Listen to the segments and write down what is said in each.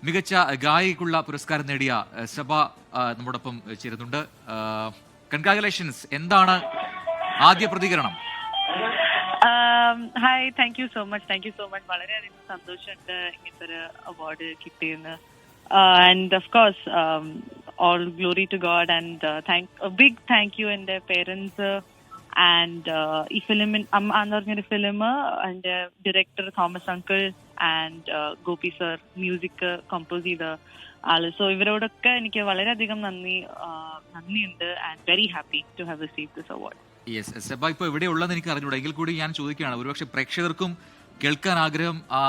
മികച്ച ഗായികയ്ക്കുള്ള പുരസ്കാരം നേടിയ സബ നമ്മോടൊപ്പം ചേരുന്നുണ്ട്. കൺഗ്രാജുലേഷൻസ്. എന്താണ് ആദ്യ പ്രതികരണം? Hi, thank you so much. വളരെയധികം സന്തോഷമുണ്ട് ഇങ്ങനത്തെ ഒരു അവാർഡ് കിട്ടിയെന്ന്. And of course all glory to God and a big thank you and their parents and ഈ ഫിലിം അമ്മ എന്ന് പറഞ്ഞൊരു ഫിലിം അതിന്റെ director Thomas uncle and Gopi sir music compose ചെയ്ത ആള്. സോ ഇവരോടൊക്കെ എനിക്ക് വളരെയധികം നന്ദിയുണ്ട് and very happy to have receive this award. Yes, സെബ ഇപ്പോൾ എവിടെയുള്ളതെന്ന് എനിക്ക് അറിഞ്ഞൂടാ, എങ്കിൽ കൂടി ഞാൻ ചോദിക്കുകയാണ്. ഒരുപക്ഷെ പ്രേക്ഷകർക്കും കേൾക്കാൻ ആഗ്രഹം, ആ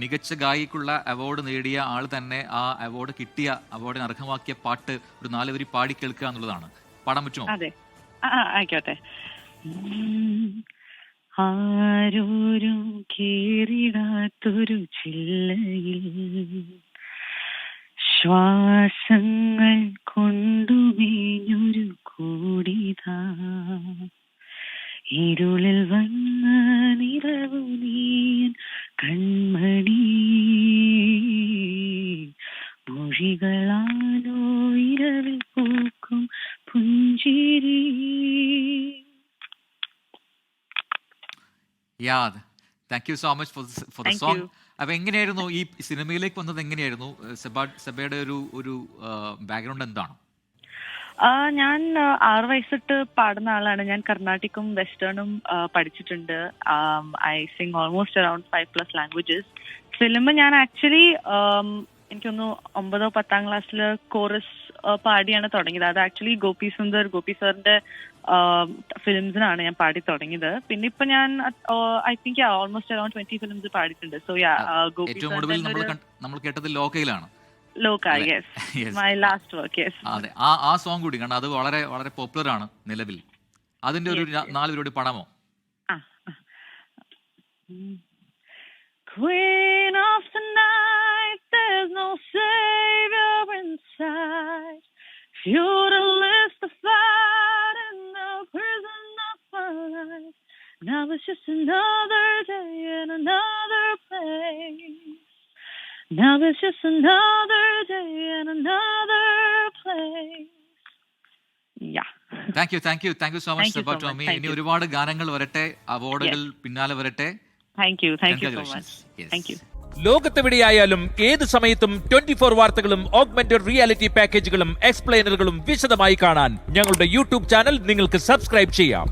മികച്ച ഗായികയ്ക്കുള്ള അവാർഡ് നേടിയ ആൾ തന്നെ ആ അവാർഡ് കിട്ടിയ അവാർഡിന് അർഹമാക്കിയ പാട്ട് ഒരു 4 വരി പാടി കേൾക്കുക എന്നുള്ളതാണ്. പാടാൻ പറ്റുമോ? അതെ, ആയിക്കോട്ടെ. ആരോരും കേറിടാത്തൊരു ചില്ലയിൽ ശ്വാസങ്ങൾ കൊണ്ടുമേഞ്ഞൊരു കൂടിതാ, ഇരുളിൽ വന്ന നിറവു നീയൻ കൺമണി, മൊഴികളാലോ ഇരവിൽ പൂക്കും പുഞ്ചിരി. Thank you so much for the song. അപ്പൊ എങ്ങനെയായിരുന്നു ഈ സിനിമയിലേക്ക് വന്നത്? എങ്ങനെയായിരുന്നു സെബയുടെ ഒരു ബാക്ക്ഗ്രൗണ്ട് എന്താണ്? ഞാൻ 6 വയസ്സിട്ട് പാടുന്ന ആളാണ്. ഞാൻ കർണാട്ടിക്കും വെസ്റ്റേണും പഠിച്ചിട്ടുണ്ട്. I Singh almost around 5+ languages. Film ഞാൻ ആക്ച്വലി എനിക്കൊന്ന് 9ാം 10ാം ക്ലാസ്സിൽ കോറസ് പാടിയാണ് തുടങ്ങിയത്. അത് ആക്ച്വലി ഗോപി സാറിന്റെ ഫിലിംസിനാണ് ഞാൻ പാടി തുടങ്ങിയത്. പിന്നെ ഇപ്പൊ ഞാൻ I think almost around 20 films പാടിയിട്ടുണ്ട്. സോ ഗോപി നമ്മൾ കേട്ടത് ലോകയിലാണ്. My last work. അതെ, ആ സോങ് കൂടി കാരണം അത് വളരെ വളരെ പോപ്പുലർ ആണ് നിലവിൽ. അതിന്റെ ഒരു 4 വരിയോട് പാടാമോ? Queen of the night, there's no savior inside. Feudalist the fight in the prison of my life. Now it's just another day in another place. Now it's just another day in another place. Yeah. Thank you so much Seba Tommy. ഇനി ഒരുപാട് ഗാനങ്ങൾ വരട്ടെ, അവാർഡുകൾ പിന്നാലെ വരട്ടെ. Thank you so much. Thank you. ലോകത്തെവിടെയായാലും ഏത് സമയത്തും 24 വാർത്തകളും ഓഗ്മെന്റഡ് റിയാലിറ്റി പാക്കേജുകളും എക്സ്പ്ലെയിനറുകളും വിശദമായി കാണാൻ ഞങ്ങളുടെ യൂട്യൂബ് ചാനൽ നിങ്ങൾക്ക് സബ്സ്ക്രൈബ് ചെയ്യാം.